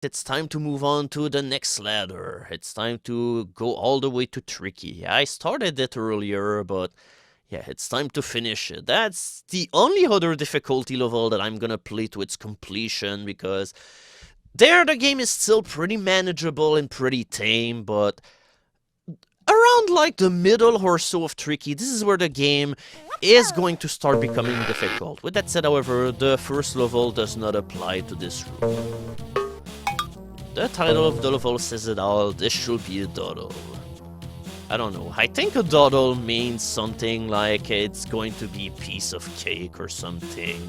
It's time to move on to the next ladder. It's time to go all the way to tricky. I started it earlier, but yeah, it's time to finish it. That's the only other difficulty level that I'm gonna play to its completion, because there the game is still pretty manageable and pretty tame, but around like the middle or so of tricky, this is where the game is going to start becoming difficult. With that said, however, the first level does not apply to this rule. The title of the level says it all. This should be a doddle. I don't know. I think a doddle means something like it's going to be a piece of cake or something.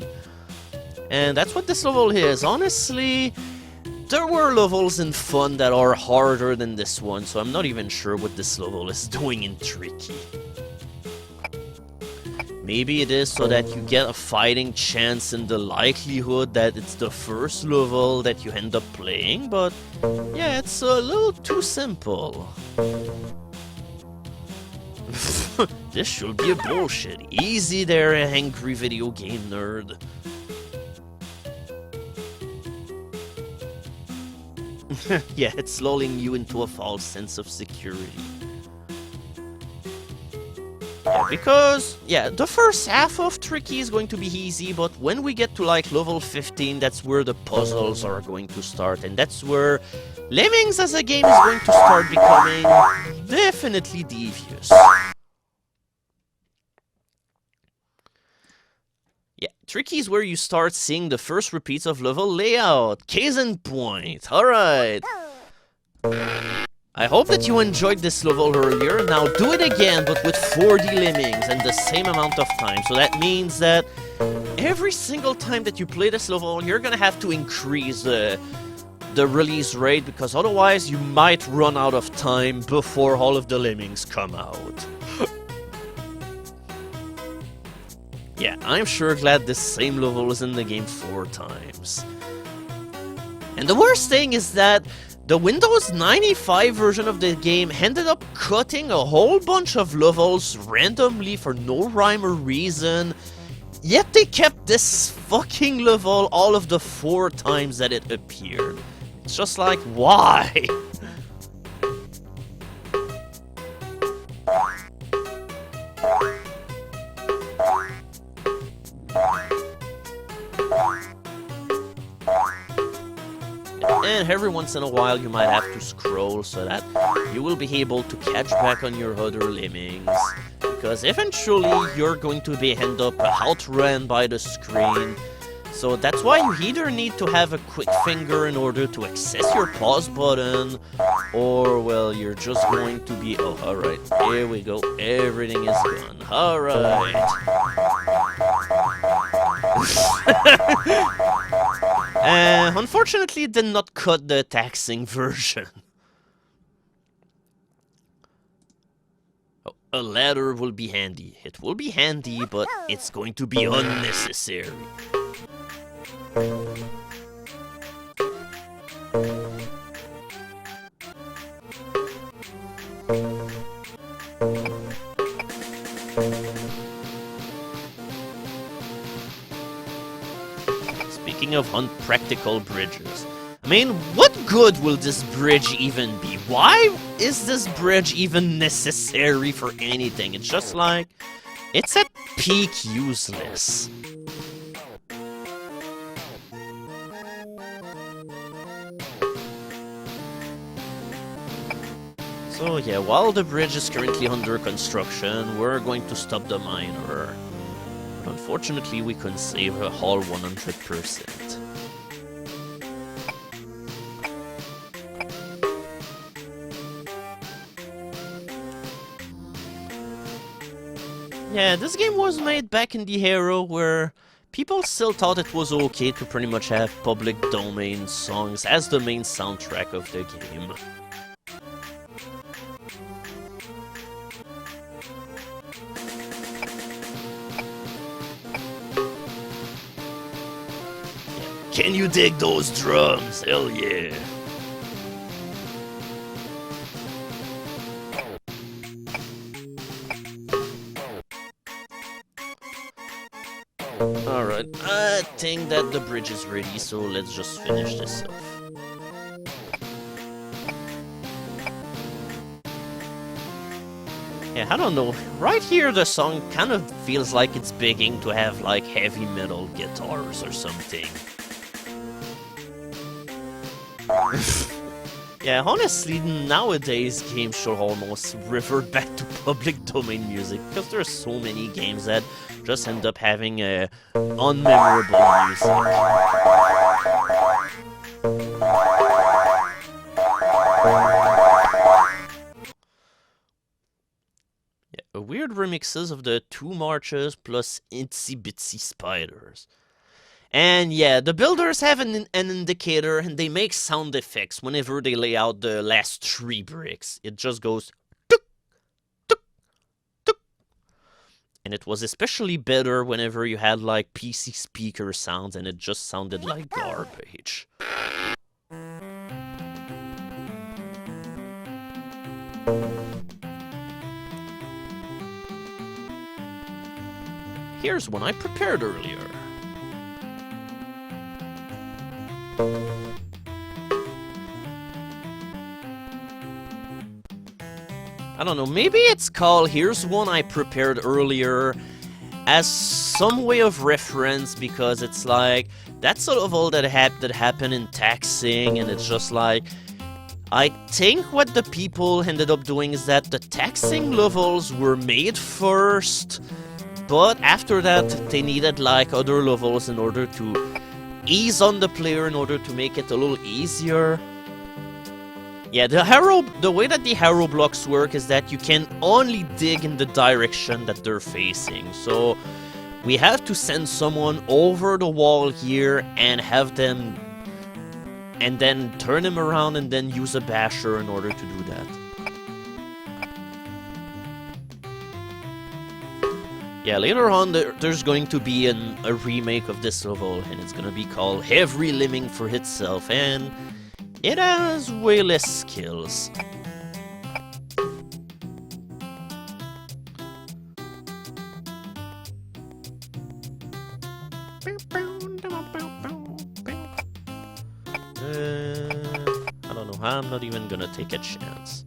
And that's what this level is. Honestly, there were levels in Fun that are harder than this one, so I'm not even sure what this level is doing in Tricky. Maybe it is so that you get a fighting chance in the likelihood that it's the first level that you end up playing, but yeah, it's a little too simple. This should be a bullshit. Easy there, angry video game nerd. Yeah, it's lulling you into a false sense of security. Yeah, because, yeah, the first half of Tricky is going to be easy, but when we get to, like, level 15, that's where the puzzles are going to start, and that's where Lemmings as a game is going to start becoming definitely devious. Yeah, Tricky is where you start seeing the first repeats of level layout. Case in point. Alright. I hope that you enjoyed this level earlier. Now do it again, but with 4D Lemmings and the same amount of time. So that means that every single time that you play this level, you're gonna have to increase the release rate, because otherwise you might run out of time before all of the Lemmings come out. Yeah, I'm sure glad this same level is in the game 4 times. And the worst thing is that the Windows 95 version of the game ended up cutting a whole bunch of levels randomly for no rhyme or reason, yet they kept this fucking level all of the 4 times that it appeared. It's just like, why? And every once in a while you might have to scroll so that you will be able to catch back on your other Lemmings, because eventually you're going to be end up outrun by the screen. So that's why you either need to have a quick finger in order to access your pause button, or, well, you're just going to be... Oh, alright, here we go, everything is gone. Alright. Unfortunately, it did not cut the taxing version. Oh, a ladder will be handy. It will be handy, but it's going to be unnecessary. Speaking of unpractical bridges, I mean, what good will this bridge even be? Why is this bridge even necessary for anything? It's just like, it's at peak useless. So yeah, while the bridge is currently under construction, we're going to stop the miner. But unfortunately, we couldn't save a whole 100%. Yeah, this game was made back in the era where people still thought it was okay to pretty much have public domain songs as the main soundtrack of the game. Can you dig those drums? Hell yeah. Alright, I think that the bridge is ready, so let's just finish this off. Yeah, I don't know. Right here, the song kind of feels like it's begging to have, like, heavy metal guitars or something. Yeah, honestly, nowadays games should almost revert back to public domain music, because there's so many games that just end up having unmemorable music. Yeah, weird remixes of the two marches plus itsy bitsy spiders. And yeah, the builders have an indicator and they make sound effects whenever they lay out the last 3 bricks. It just goes tuk, tuk, tuk. And it was especially better whenever you had like PC speaker sounds and it just sounded like garbage. Here's one I prepared earlier. I don't know, maybe it's called Here's One I Prepared Earlier as some way of reference, because it's like, that's sort of all that happened in Taxing, and it's just like, I think what the people ended up doing is that the Taxing levels were made first, but after that they needed like other levels in order to ease on the player, in order to make it a little easier. Yeah, the way that the arrow blocks work is that you can only dig in the direction that they're facing. So we have to send someone over the wall here and have them, and then turn them around and then use a basher in order to do that. Yeah, later on there's going to be a remake of this level, and it's gonna be called Every Lemming for Itself, and it has way less skills. I don't know, I'm not even gonna take a chance.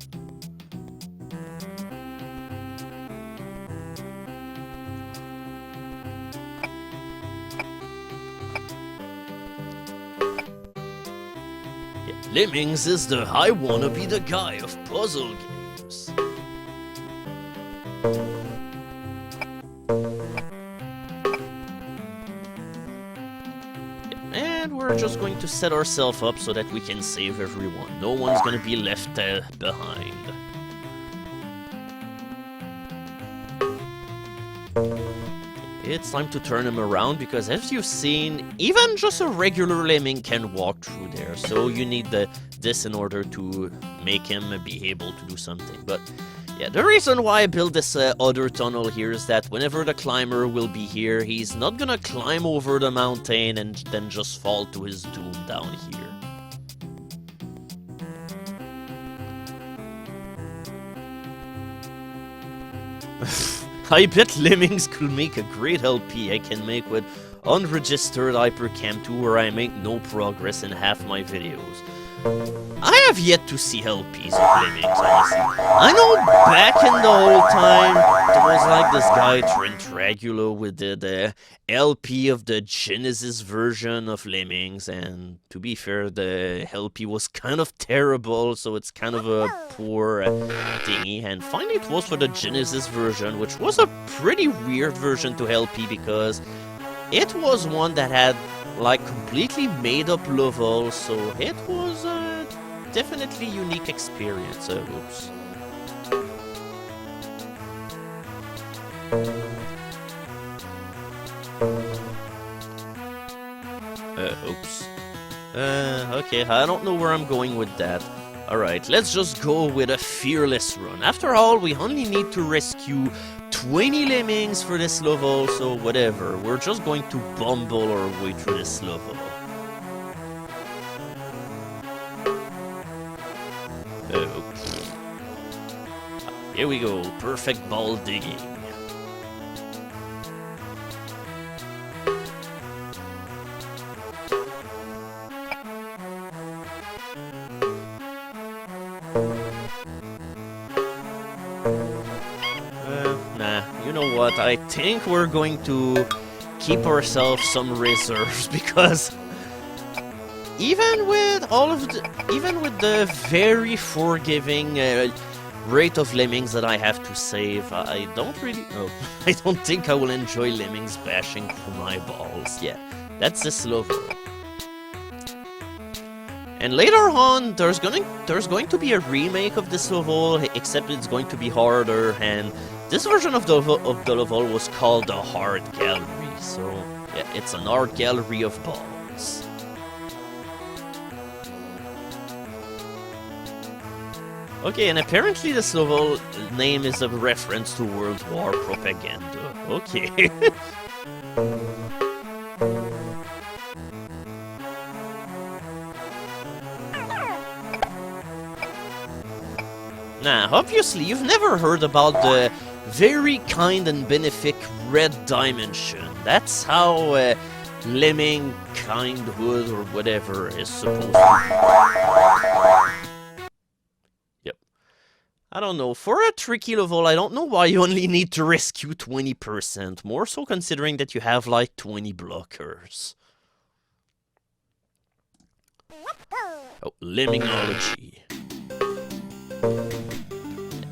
Lemmings is the I wanna be the guy of puzzle games. And we're just going to set ourselves up so that we can save everyone. No one's gonna be left behind. It's time to turn him around, because as you've seen, even just a regular lemming can walk through there, so you need this in order to make him be able to do something. But yeah, the reason why I built this other tunnel here is that whenever the climber will be here, he's not gonna climb over the mountain and then just fall to his doom down here. I bet Lemmings could make a great LP I can make with unregistered Hypercam 2 where I make no progress in half my videos. I have yet to see LPs of Lemmings, honestly. I know back in the old time, there was like this guy Trent Regulo with the LP of the Genesis version of Lemmings, and to be fair, the LP was kind of terrible, so it's kind of a poor thingy. And finally it was for the Genesis version, which was a pretty weird version to LP, because it was one that had like completely made up levels, so it was a definitely unique experience. Oops. Oops. Okay, I don't know where I'm going with that. Alright, let's just go with a fearless run. After all, we only need to rescue 20 lemmings for this level, so whatever. We're just going to bumble our way through this level. Here we go, perfect ball digging. but I think we're going to keep ourselves some reserves because even with the very forgiving rate of Lemmings that I have to save, I don't think I will enjoy Lemmings bashing through my balls. Yeah, that's this level. And later on, there's going to be a remake of this level, except it's going to be harder, and this version of the level was called the Hard Gallery, so yeah, it's an art gallery of balls. Okay, and apparently this level name is a reference to World War propaganda. Okay. Now, obviously, you've never heard about the very kind and benefic Red Dimension. That's how Lemming Kindhood or whatever is supposed to be. Yep. I don't know. For a tricky level, I don't know why you only need to rescue 20%. More so considering that you have like 20 blockers. Oh, Lemmingology.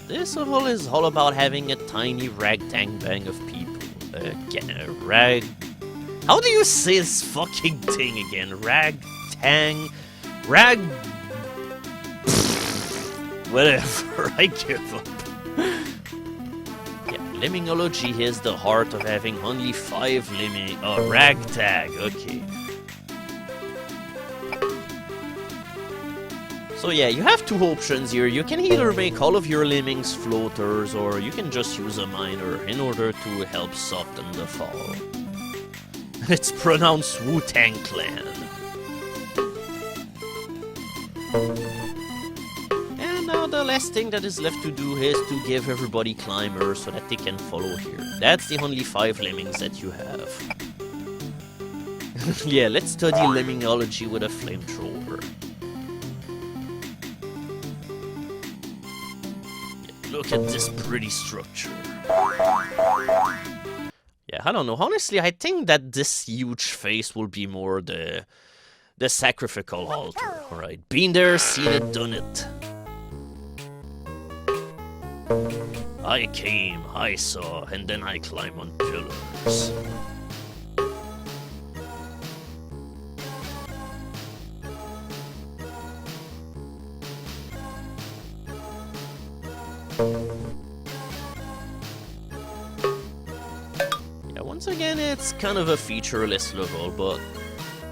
This level is all about having a tiny ragtang of people. How do you say this fucking thing again? Ragtang... Whatever, I give up. Yeah, Lemmingology is the heart of having only 5 lemming... Oh, ragtag, okay. So yeah, you have 2 options here. You can either make all of your lemmings floaters, or you can just use a miner in order to help soften the fall. It's pronounced Wu-Tang Clan. And now the last thing that is left to do is to give everybody climbers so that they can follow here. That's the only 5 lemmings that you have. Yeah, let's study Lemmingology with a flamethrower. Look at this pretty structure. Yeah, I don't know. Honestly, I think that this huge face will be more the sacrificial altar. Alright, been there, seen it, done it. I came, I saw, and then I climb on pillars. Yeah, once again, it's kind of a featureless level, but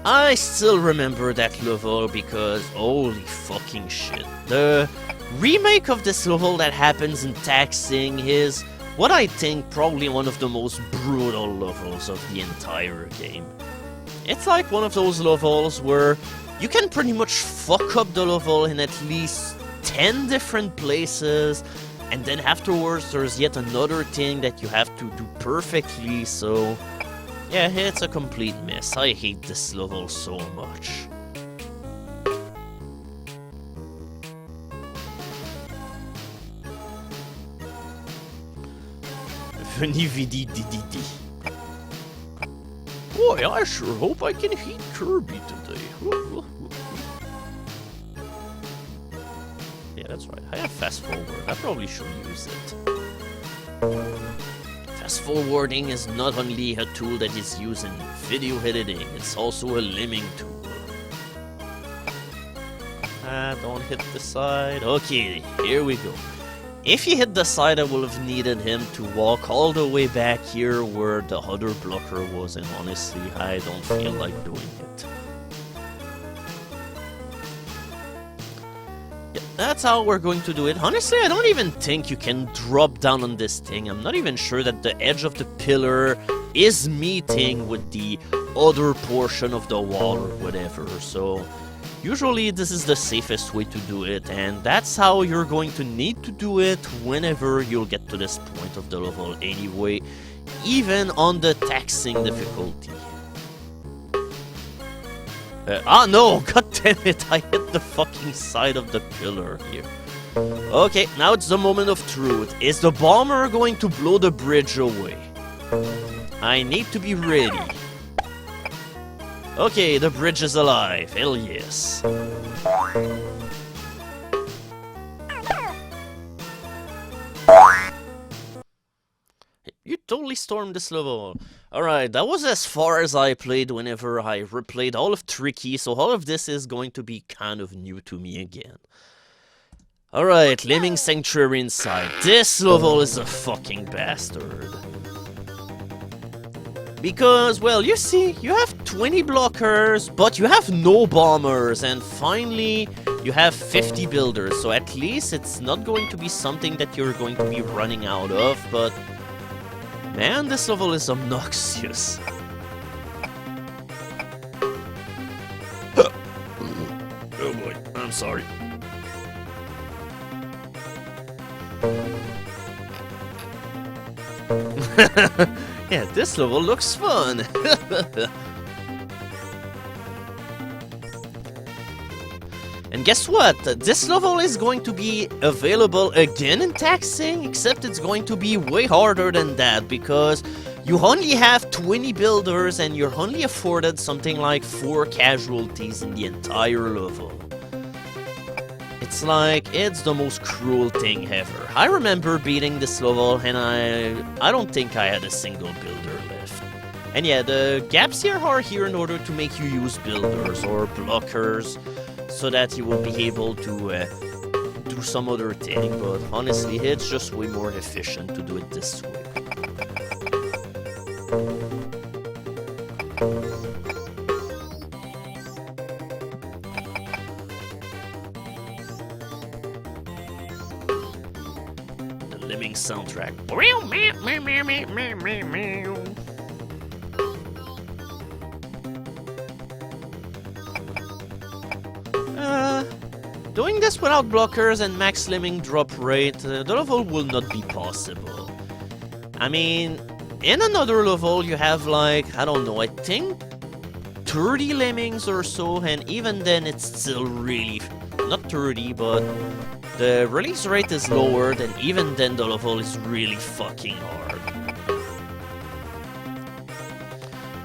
I still remember that level because holy fucking shit. The remake of this level that happens in Taxing is what I think probably one of the most brutal levels of the entire game. It's like one of those levels where you can pretty much fuck up the level in at least 10 different places, and then afterwards there's yet another thing that you have to do perfectly, so yeah, it's a complete mess. I hate this level so much. Veni vidi didi. Boy, I sure hope I can beat Kirby today. Yeah, that's right. I have fast forward. I probably should use it. Fast forwarding is not only a tool that is used in video editing, it's also a lemming tool. Don't hit the side. Okay, here we go. If he hit the side, I would have needed him to walk all the way back here where the other blocker was, and honestly, I don't feel like doing it. Yeah, that's how we're going to do it. Honestly, I don't even think you can drop down on this thing. I'm not even sure that the edge of the pillar is meeting with the other portion of the wall or whatever, so usually this is the safest way to do it, and that's how you're going to need to do it whenever you'll get to this point of the level anyway, even on the taxing difficulty. No! God damn it! I hit the fucking side of the pillar here. Okay, now it's the moment of truth. Is the bomber going to blow the bridge away? I need to be ready. Okay, the bridge is alive. Hell yes. You totally stormed this level. Alright, that was as far as I played whenever I replayed all of Tricky, so all of this is going to be kind of new to me again. Alright, Lemming Sanctuary inside. This level is a fucking bastard. Because, well, you see, you have 20 blockers, but you have no bombers, and finally, you have 50 builders, so at least it's not going to be something that you're going to be running out of, but... Man, this level is obnoxious. Oh boy, I'm sorry. Yeah, this level looks fun. And guess what? This level is going to be available again in Taxing, except it's going to be way harder than that, because you only have 20 builders and you're only afforded something like 4 casualties in the entire level. It's like, it's the most cruel thing ever. I remember beating this level and I don't think I had a single builder left. And yeah, the gaps here are here in order to make you use builders or blockers, so that you will be able to do some other thing, but honestly, it's just way more efficient to do it this way. The Lemmings soundtrack. Doing this without blockers and max Lemming drop rate, the level will not be possible. I mean, in another level you have like, I don't know, I think 30 Lemmings or so, and even then it's still really, not 30, but the release rate is lowered, and even then the level is really fucking hard.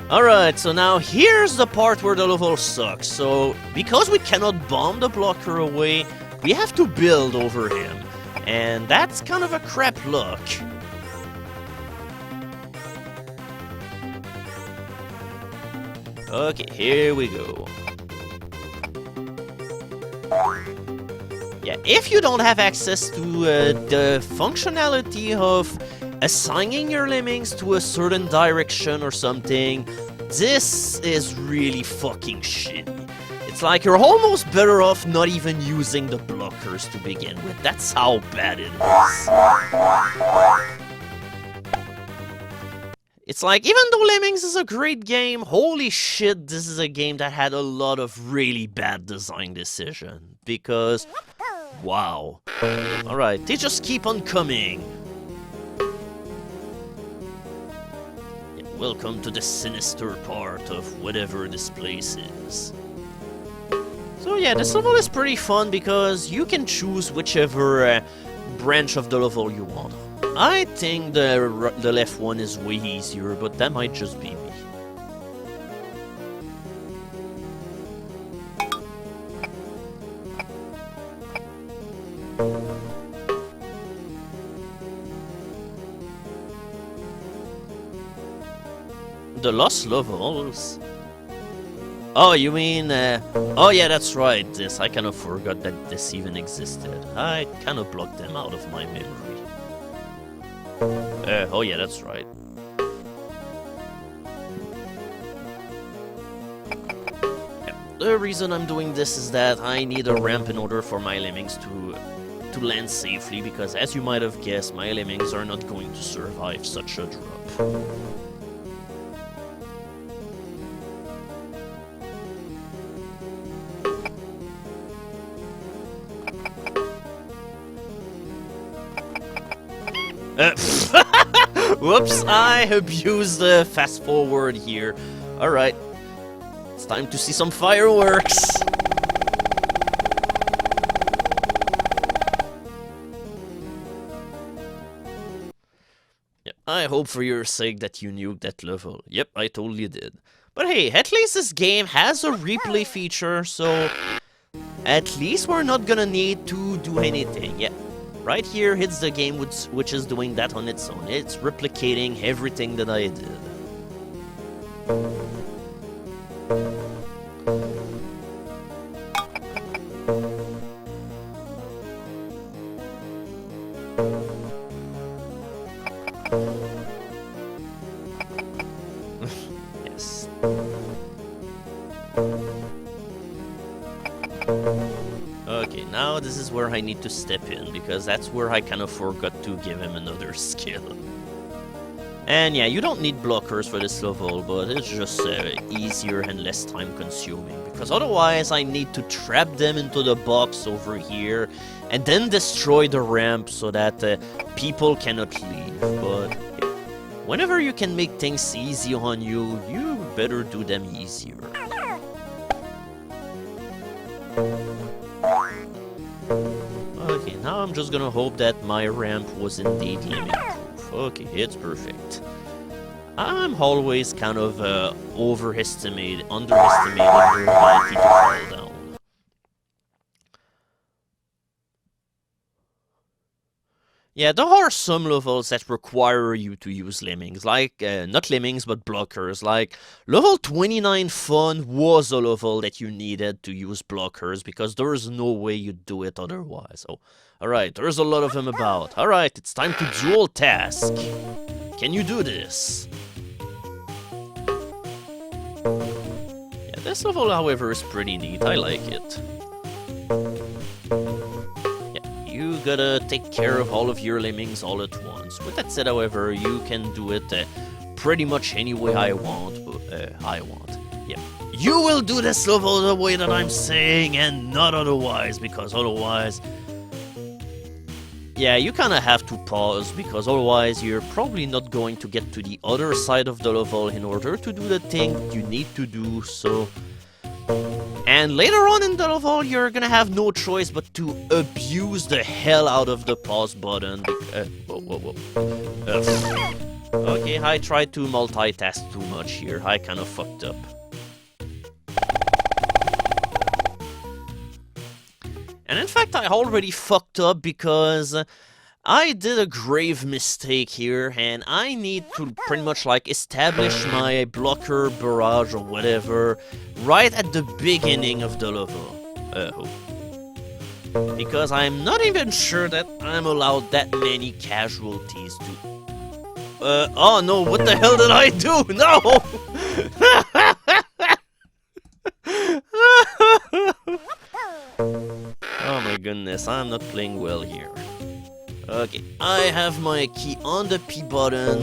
Alright, so now here's the part where the level sucks. So, because we cannot bomb the blocker away, we have to build over him. And that's kind of a crap luck. Okay, here we go. Yeah, if you don't have access to the functionality of assigning your Lemmings to a certain direction or something, this is really fucking shitty. It's like you're almost better off not even using the blockers to begin with. That's how bad it is. It's like, even though Lemmings is a great game, holy shit, this is a game that had a lot of really bad design decisions. Because, wow. Alright, they just keep on coming. Welcome to the Sinister part of whatever this place is. So yeah, this level is pretty fun because you can choose whichever branch of the level you want. I think the left one is way easier, but that might just be me. The lost levels? Oh, you mean, oh yeah, that's right, this, I kind of forgot that this even existed. I kind of blocked them out of my memory. Oh yeah, that's right. Yeah. The reason I'm doing this is that I need a ramp in order for my Lemmings to land safely, because as you might have guessed, my Lemmings are not going to survive such a drop. Whoops, I abused the fast forward here. Alright, it's time to see some fireworks. Yeah, I hope for your sake that you nuked that level. Yep, I totally did. But hey, at least this game has a replay feature, so at least we're not gonna need to do anything. Yeah, right here hits the game which is doing that on its own. It's replicating everything that I did. Yes. Okay, now this is where I need to step in, because that's where I kind of forgot to give him another skill. And yeah, you don't need blockers for this level, but it's just easier and less time consuming, because otherwise I need to trap them into the box over here, and then destroy the ramp so that people cannot leave. But whenever you can make things easy on you, you better do them easier. Okay, now I'm just gonna hope that my ramp was indeed lemming proof. Okay, it's perfect. I'm always kind of underestimating their ability to fall down. Yeah, there are some levels that require you to use lemmings, like, not lemmings, but blockers. Like, level 29 Fun was a level that you needed to use blockers, because there's no way you'd do it otherwise. Oh, alright, there's a lot of them about. Alright, it's time to dual task. Can you do this? Yeah, this level, however, is pretty neat. I like it. You gotta take care of all of your lemmings all at once. With that said, however, you can do it pretty much any way I want. Yeah, you will do this level the way that I'm saying, and not otherwise, because otherwise, yeah, you kind of have to pause, because otherwise you're probably not going to get to the other side of the level in order to do the thing you need to do. So. And later on in the level, you're gonna have no choice but to abuse the hell out of the pause button. Okay, I tried to multitask too much here. I kind of fucked up. And in fact, I already fucked up because I did a grave mistake here, and I need to pretty much like establish my blocker barrage or whatever right at the beginning of the level. Because I'm not even sure that I'm allowed that many casualties to... oh no, what the hell did I do? No! Oh my goodness, I'm not playing well here. Okay, I have my key on the P button.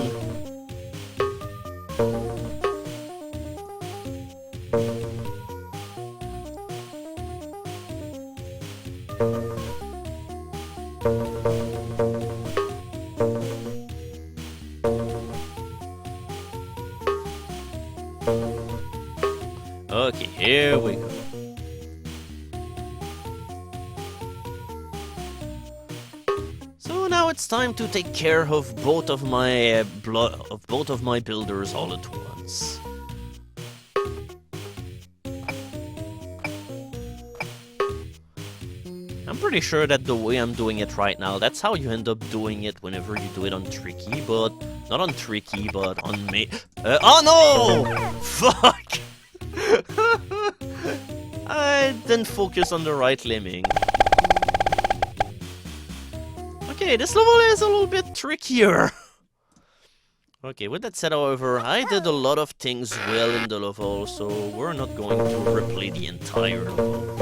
Okay, here we go. Now it's time to take care of both of my builders all at once. I'm pretty sure that the way I'm doing it right now, that's how you end up doing it whenever you do it on tricky, but not on tricky, but on me. Oh no! Fuck! I didn't focus on the right lemming. Okay, this level is a little bit trickier. Okay, with that said, however, I did a lot of things well in the level, so we're not going to replay the entire level.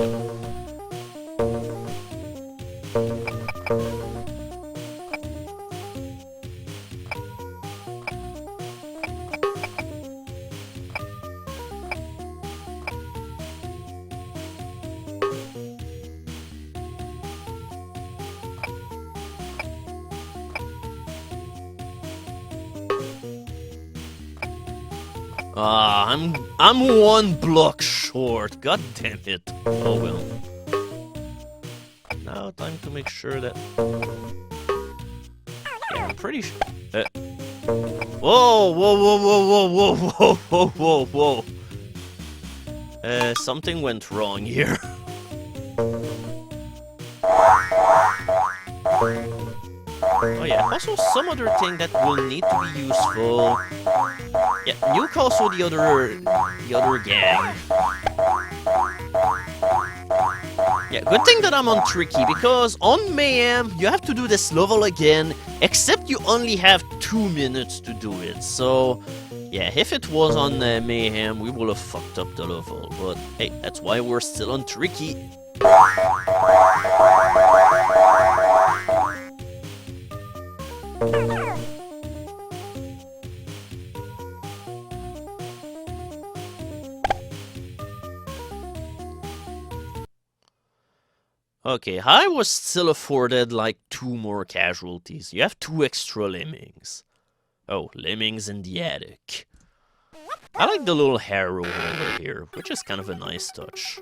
I'm one block short. God damn it. Oh well. Now time to make sure that... Yeah, I'm pretty sure... Whoa, whoa, whoa, whoa, whoa, whoa, whoa, whoa, whoa, whoa. Something went wrong here. Oh yeah, also some other thing that will need to be useful. Yeah, nuke also the other gang. Yeah, good thing that I'm on Tricky, because on Mayhem, you have to do this level again, except you only have 2 minutes to do it. So, yeah, if it was on Mayhem, we would have fucked up the level. But, hey, that's why we're still on Tricky. Okay, I was still afforded like 2 more casualties. You have 2 extra Lemmings. Oh, Lemmings in the attic. I like the little harrow over here, which is kind of a nice touch.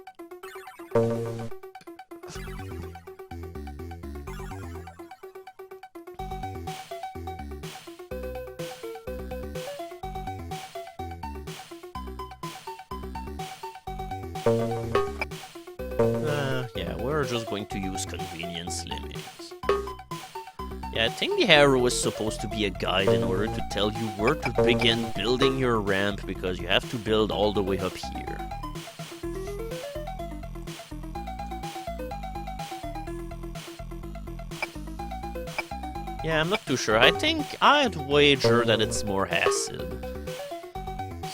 Yeah, we're just going to use convenience Lemmings. Yeah, I think the arrow is supposed to be a guide in order to tell you where to begin building your ramp, because you have to build all the way up here. Yeah, I'm not too sure. I think I'd wager that it's more acid.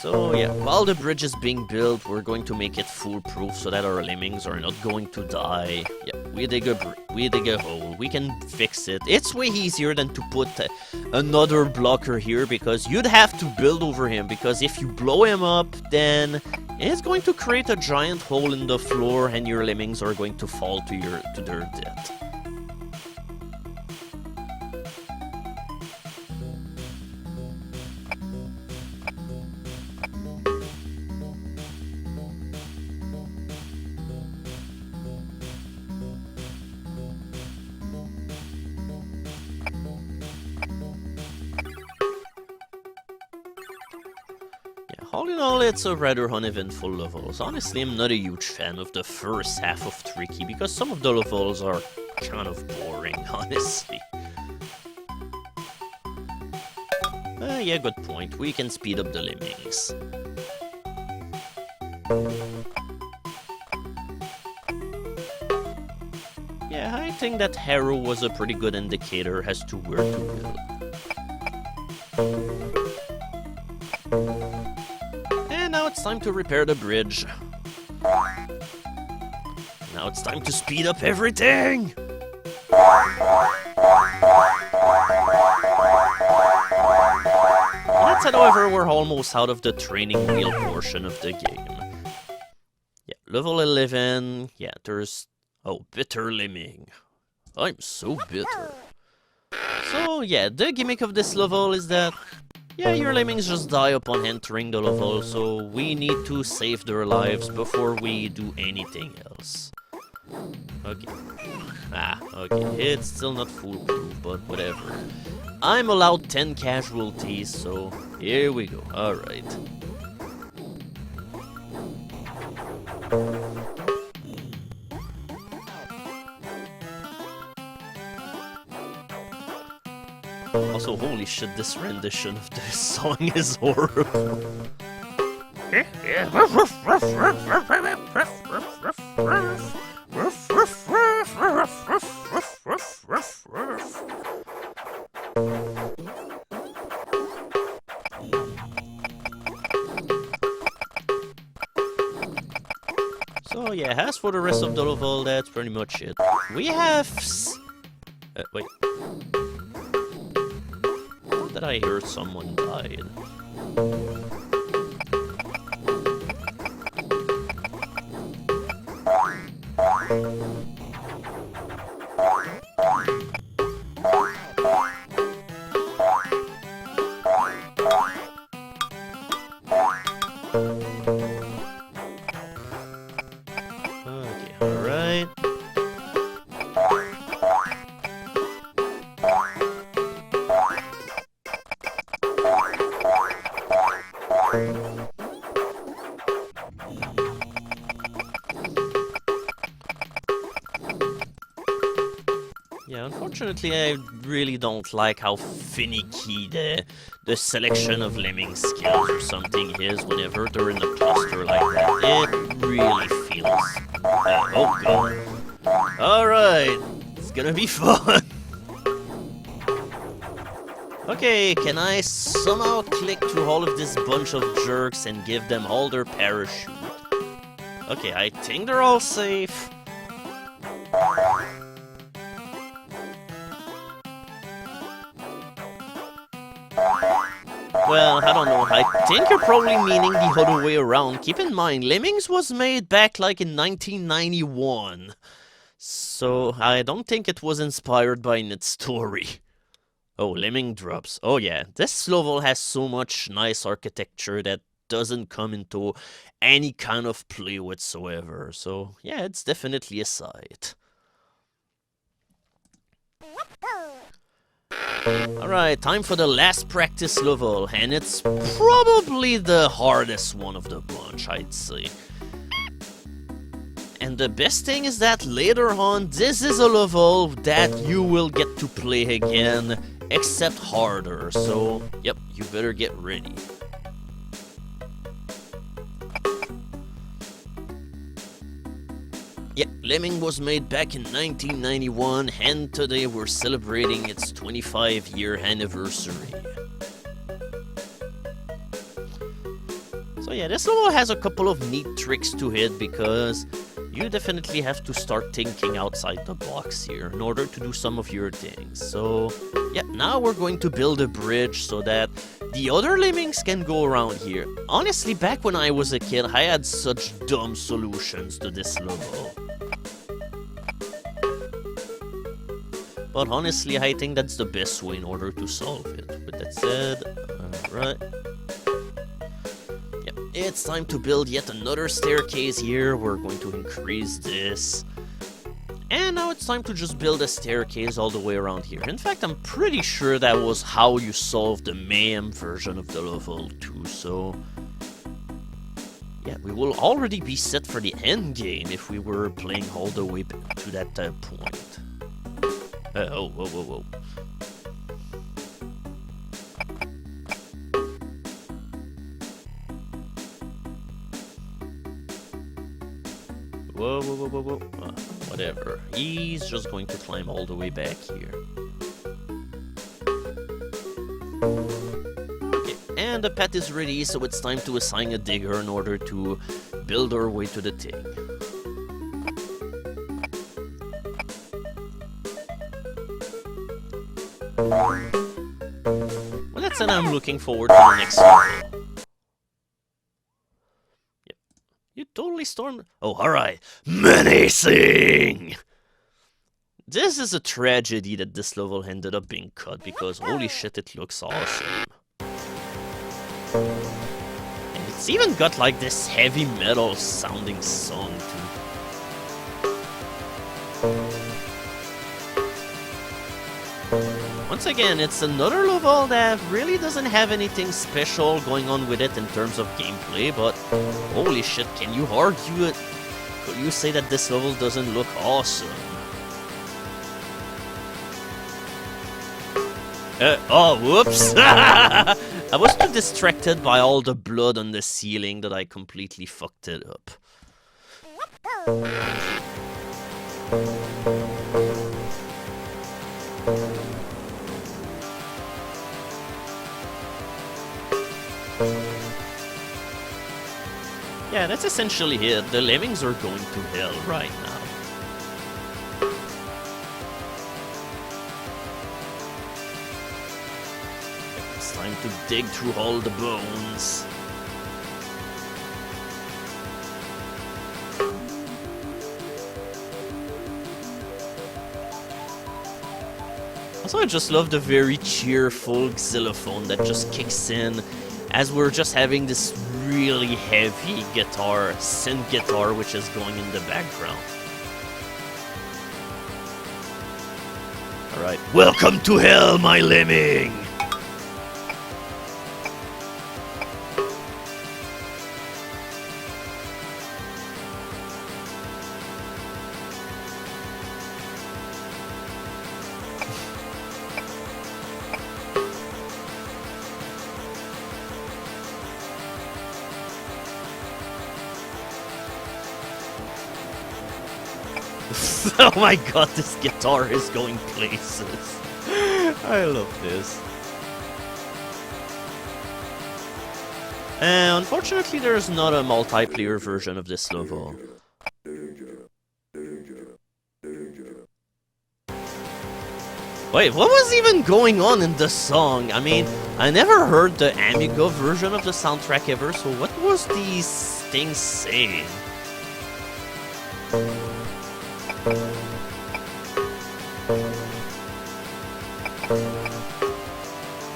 So yeah, while the bridge is being built, we're going to make it foolproof so that our Lemmings are not going to die. Yeah, we dig a hole, we can fix it. It's way easier than to put another blocker here, because you'd have to build over him, because if you blow him up, then it's going to create a giant hole in the floor and your Lemmings are going to fall to their death. All in all, it's a rather uneventful level. So honestly, I'm not a huge fan of the first half of Tricky, because some of the levels are kind of boring, honestly. Yeah, good point. We can speed up the Lemmings. Yeah, I think that Harrow was a pretty good indicator as to where to build. Now it's time to repair the bridge. Now it's time to speed up everything! That said, however, we're almost out of the training wheel portion of the game. Yeah, level 11. Yeah, there's... Oh, bitter lemming. I'm so bitter. So, yeah, the gimmick of this level is that... Yeah, your Lemmings just die upon entering the level, so we need to save their lives before we do anything else. Okay. Okay, it's still not foolproof, but whatever. I'm allowed 10 casualties, so here we go. Alright. Also, holy shit, this rendition of this song is horrible. So yeah, as for the rest of the level, that's pretty much it. We have... wait. That I heard someone died. Okay, alright. Yeah, unfortunately, I really don't like how finicky the selection of lemming skills or something is whenever they're in a cluster like that. It really feels... oh god. Alright, it's gonna be fun. Okay, can I somehow click through all of this bunch of jerks and give them all their parachute? Okay, I think they're all safe. Well, I don't know, I think you're probably meaning the other way around. Keep in mind, Lemmings was made back like in 1991. So, I don't think it was inspired by its story. Oh, Lemming drops. Oh yeah, this level has so much nice architecture that doesn't come into any kind of play whatsoever. So, yeah, it's definitely a sight. Alright, time for the last practice level, and it's probably the hardest one of the bunch, I'd say. And the best thing is that later on, this is a level that you will get to play again, except harder, so yep, you better get ready. Yep, Lemming was made back in 1991, and today we're celebrating its 25-year anniversary. So yeah, this level has a couple of neat tricks to it because you definitely have to start thinking outside the box here in order to do some of your things. So yeah, now we're going to build a bridge so that the other lemmings can go around here. Honestly, back when I was a kid, I had such dumb solutions to this level. But honestly, I think that's the best way in order to solve it. With that said, alright. Yep, it's time to build yet another staircase here. We're going to increase this. And now it's time to just build a staircase all the way around here. In fact, I'm pretty sure that was how you solved the Mayhem version of the level too, so... yeah, we will already be set for the end game if we were playing all the way to that point. Oh, whoa, whoa, whoa. Whoa, whoa, whoa, whoa, whoa. Whatever. He's just going to climb all the way back here. Okay, and the path is ready, so it's time to assign a digger in order to build our way to the thing. Well, that's it. I'm looking forward to the next level. Yep. You totally stormed... oh, alright. Menacing! This is a tragedy that this level ended up being cut, because holy shit, it looks awesome. And it's even got like this heavy metal sounding song too. Once again, it's another level that really doesn't have anything special going on with it in terms of gameplay, but holy shit, can you argue it? Could you say that this level doesn't look awesome? Oh, whoops! I was too distracted by all the blood on the ceiling that I completely fucked it up. Yeah, that's essentially it. The lemmings are going to hell right now. It's time to dig through all the bones. Also, I just love the very cheerful xylophone that just kicks in as we're just having this really heavy guitar, synth guitar, which is going in the background. Alright, welcome to hell, my lemming! Oh my god, this guitar is going places. I love this. Unfortunately, there's not a multiplayer version of this level. Wait, what was even going on in the song? I mean, I never heard the Amiga version of the soundtrack ever, so what was these things saying?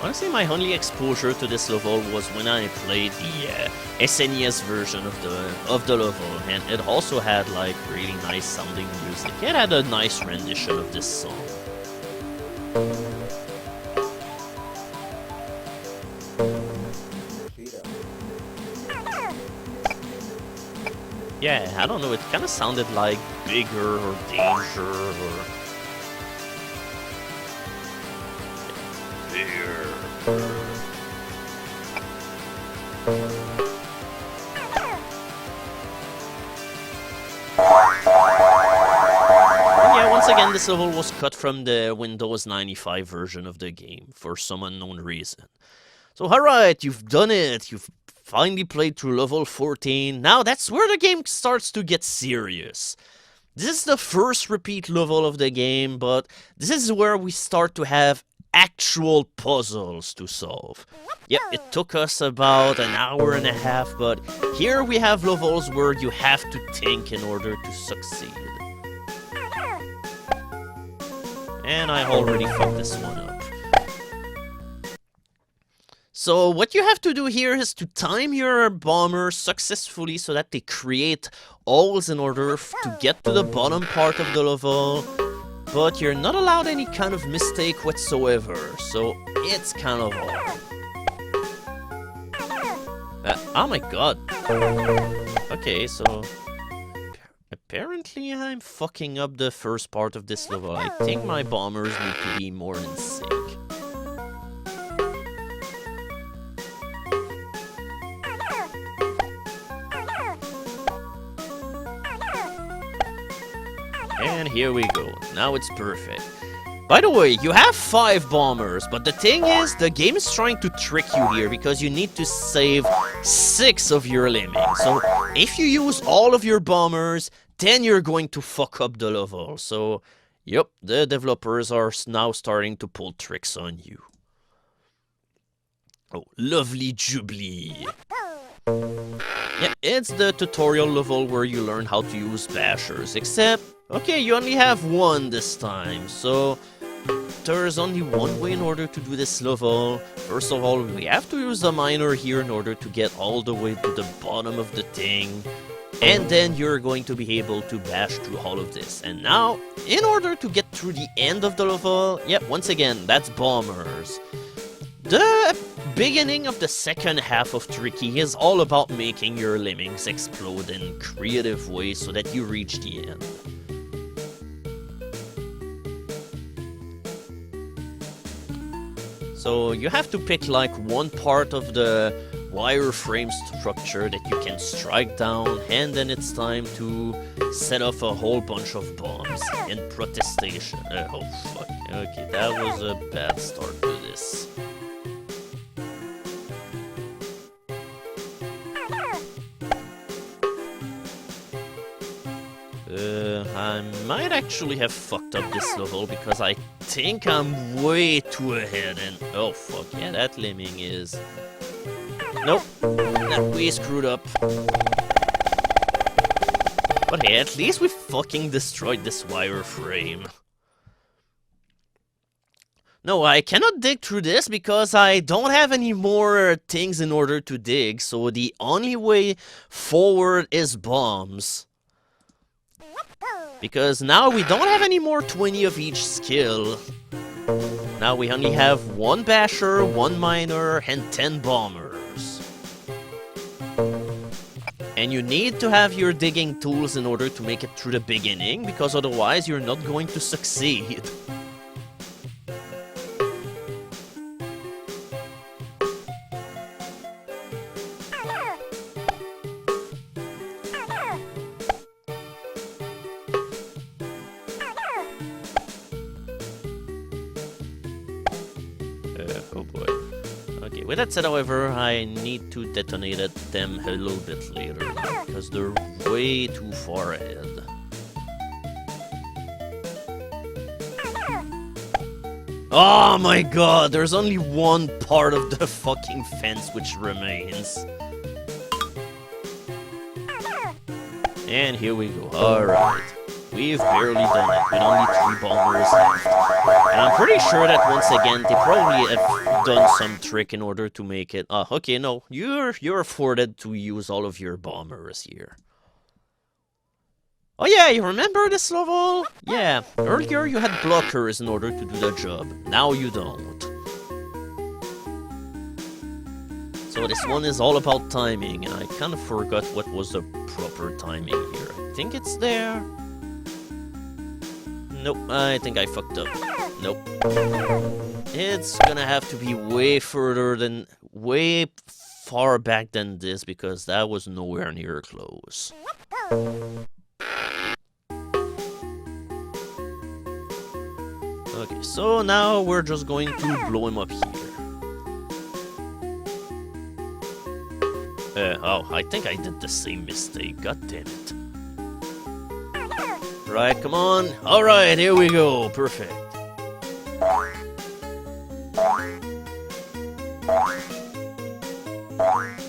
Honestly, my only exposure to this level was when I played the SNES version of the level, and it also had like really nice sounding music. It had a nice rendition of this song. Yeah, I don't know, it kind of sounded like Bigger or Danger or... Bigger. Yeah, once again, this level was cut from the Windows 95 version of the game for some unknown reason. So alright, you've done it, you've finally played through level 14. Now that's where the game starts to get serious. This is the first repeat level of the game, but this is where we start to have actual puzzles to solve. Yep, it took us about an hour and a half, but here we have levels where you have to think in order to succeed. And I already fucked this one up. So what you have to do here is to time your bombers successfully so that they create holes in order to get to the bottom part of the level, but you're not allowed any kind of mistake whatsoever, so it's kind of hard. Oh my god. Okay, so... apparently I'm fucking up the first part of this level. I think my bombers need to be more in sync. And here we go. Now it's perfect. By the way, you have 5 bombers, but the thing is, the game is trying to trick you here because you need to save 6 of your lemmings. So if you use all of your bombers, then you're going to fuck up the level. So, yep, the developers are now starting to pull tricks on you. Oh, lovely Jubilee. Yeah, it's the tutorial level where you learn how to use bashers, except, okay, you only have 1 this time, so there's only one way in order to do this level. First of all, we have to use the miner here in order to get all the way to the bottom of the thing, and then you're going to be able to bash through all of this. And now, in order to get through the end of the level, yep, once again, that's bombers. The beginning of the second half of Tricky is all about making your lemmings explode in creative ways so that you reach the end. So you have to pick like one part of the wireframe structure that you can strike down, and then it's time to set off a whole bunch of bombs in protestation. Oh fuck, okay, that was a bad start to this. I might actually have fucked up this level because I think I'm way too ahead and... oh fuck, yeah, that lemming is... nope, we screwed up. But hey, at least we fucking destroyed this wireframe. No, I cannot dig through this because I don't have any more things in order to dig, so the only way forward is bombs. Because now we don't have any more 20 of each skill. Now we only have 1 basher, 1 miner, and 10 bombers. And you need to have your digging tools in order to make it through the beginning, because otherwise you're not going to succeed. Oh boy. Okay, with that said, however, I need to detonate them a little bit later, because they're way too far ahead. Oh my god, there's only one part of the fucking fence which remains. And here we go. Alright. We've barely done it, with only 3 bombers left. And I'm pretty sure that once again, they probably have done some trick in order to make it... okay, no. You're afforded to use all of your bombers here. Oh yeah, you remember this level? Yeah, earlier you had blockers in order to do the job. Now you don't. So this one is all about timing, and I kind of forgot what was the proper timing here. I think it's there. Nope, I think I fucked up. Nope. It's gonna have to be way far back than this, because that was nowhere near close. Okay, so now we're just going to blow him up here. Oh, I think I did the same mistake. God damn it. Right, come on. Alright, here we go. Perfect.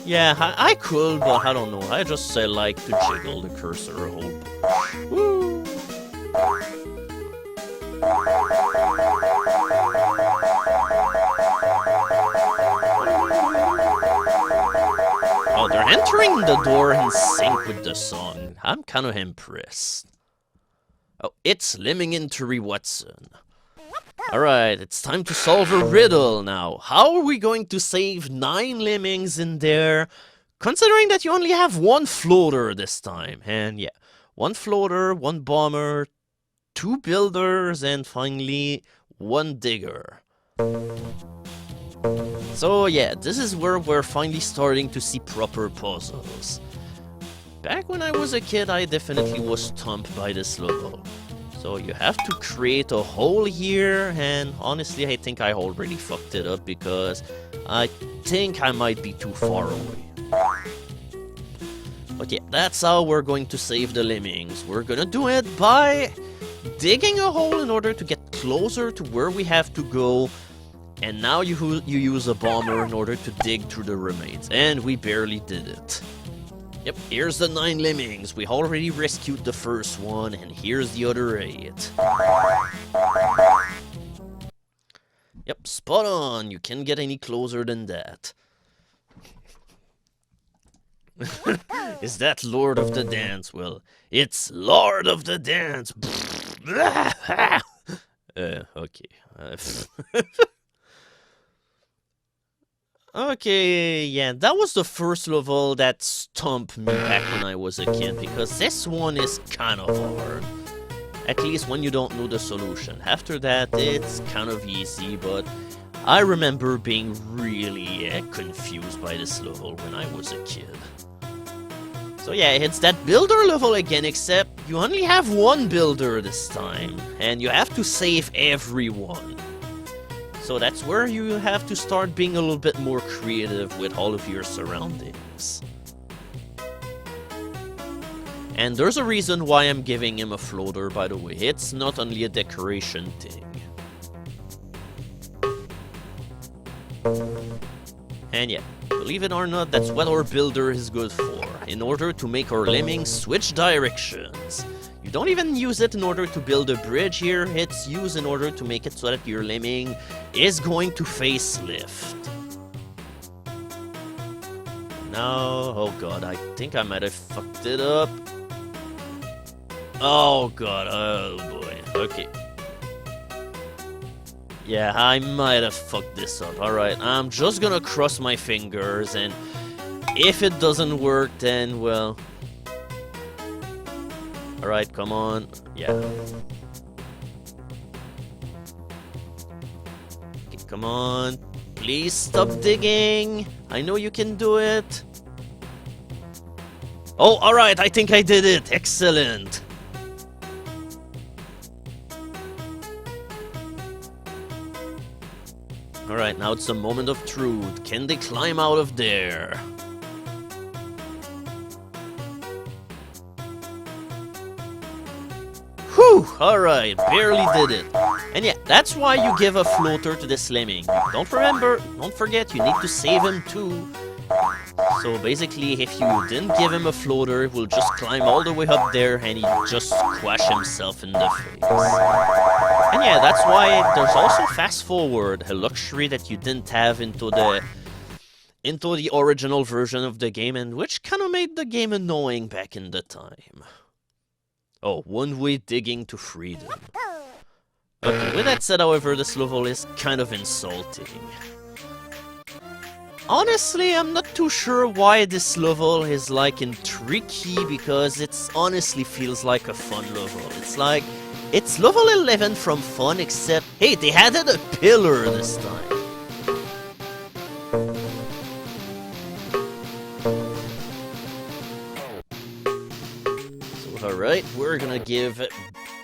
Yeah, I could, but I don't know. I just like to jiggle the cursor a whole bunch. Woo! Oh, they're entering the door in sync with the song. I'm kind of impressed. Oh, it's Elementary Watson. Alright, it's time to solve a riddle now. How are we going to save 9 lemmings in there, considering that you only have 1 floater this time? And yeah, 1 floater, 1 bomber, 2 builders, and finally 1 digger. So yeah, this is where we're finally starting to see proper puzzles. Back when I was a kid, I definitely was stumped by this level. So you have to create a hole here, and honestly I think I already fucked it up because I think I might be too far away. But yeah, that's how we're going to save the lemmings. We're gonna do it by digging a hole in order to get closer to where we have to go. And now you use a bomber in order to dig through the remains. And we barely did it. Yep, here's the 9 lemmings. We already rescued the first one, and here's the other 8. Yep, spot on. You can't get any closer than that. Is that Lord of the Dance? Well, it's Lord of the Dance. Okay. Okay, yeah, that was the first level that stumped me back when I was a kid, because this one is kind of hard. At least when you don't know the solution. After that, it's kind of easy, but I remember being really confused by this level when I was a kid. So yeah, it's that builder level again, except you only have 1 builder this time, and you have to save everyone. So that's where you have to start being a little bit more creative with all of your surroundings. And there's a reason why I'm giving him a floater, by the way. It's not only a decoration thing. And yeah, believe it or not, that's what our builder is good for, in order to make our lemmings switch directions. You don't even use it in order to build a bridge here, it's used in order to make it so that your lemming is going to face left. No, oh god, I think I might have fucked it up. Oh god, oh boy, okay. Yeah, I might have fucked this up. Alright, I'm just gonna cross my fingers, and if it doesn't work, then, well... Alright, come on. Yeah. Okay, come on. Please stop digging. I know you can do it. Oh, alright, I think I did it. Excellent. Alright, now it's a moment of truth. Can they climb out of there? Whew! Alright, barely did it. And yeah, that's why you give a floater to this lemming. Don't forget, you need to save him too. So basically, if you didn't give him a floater, he will just climb all the way up there and he just squash himself in the face. And yeah, that's why there's also fast forward, a luxury that you didn't have into the original version of the game, and which kind of made the game annoying back in the time. Oh, one-way digging to freedom. Okay, with that said, however, this level is kind of insulting. Honestly, I'm not too sure why this level is like tricky, because it honestly feels like a fun level. It's like, it's level 11 from fun, except, hey, they added a pillar this time. So, alright, we're gonna give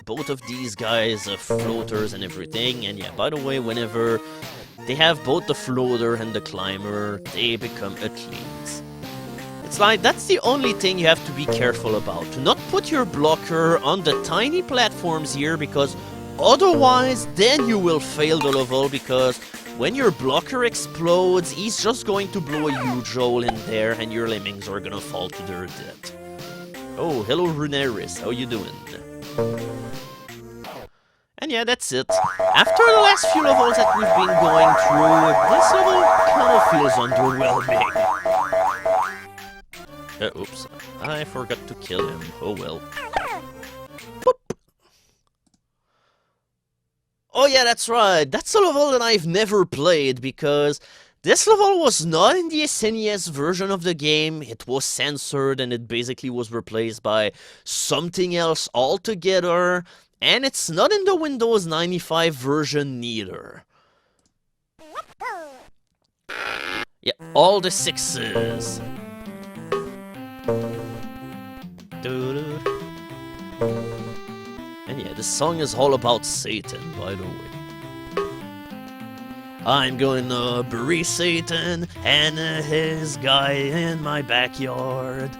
both of these guys floaters and everything, and yeah, by the way, whenever they have both the floater and the climber, they become athletes. It's like, that's the only thing you have to be careful about. Do not put your blocker on the tiny platforms here, because otherwise, then you will fail the level, because when your blocker explodes, he's just going to blow a huge hole in there, and your lemmings are gonna fall to their death. Oh, hello Runeris, how you doing? And yeah, that's it. After the last few levels that we've been going through, this level kind of feels underwhelming. Oops, I forgot to kill him. Oh well. Boop. Oh yeah, that's right. That's a level that I've never played, because this level was not in the SNES version of the game. It was censored and it basically was replaced by something else altogether. And it's not in the Windows 95 version neither. Yeah, all the 6s. And yeah, this song is all about Satan, by the way. I'm gonna bury Satan and his guy in my backyard.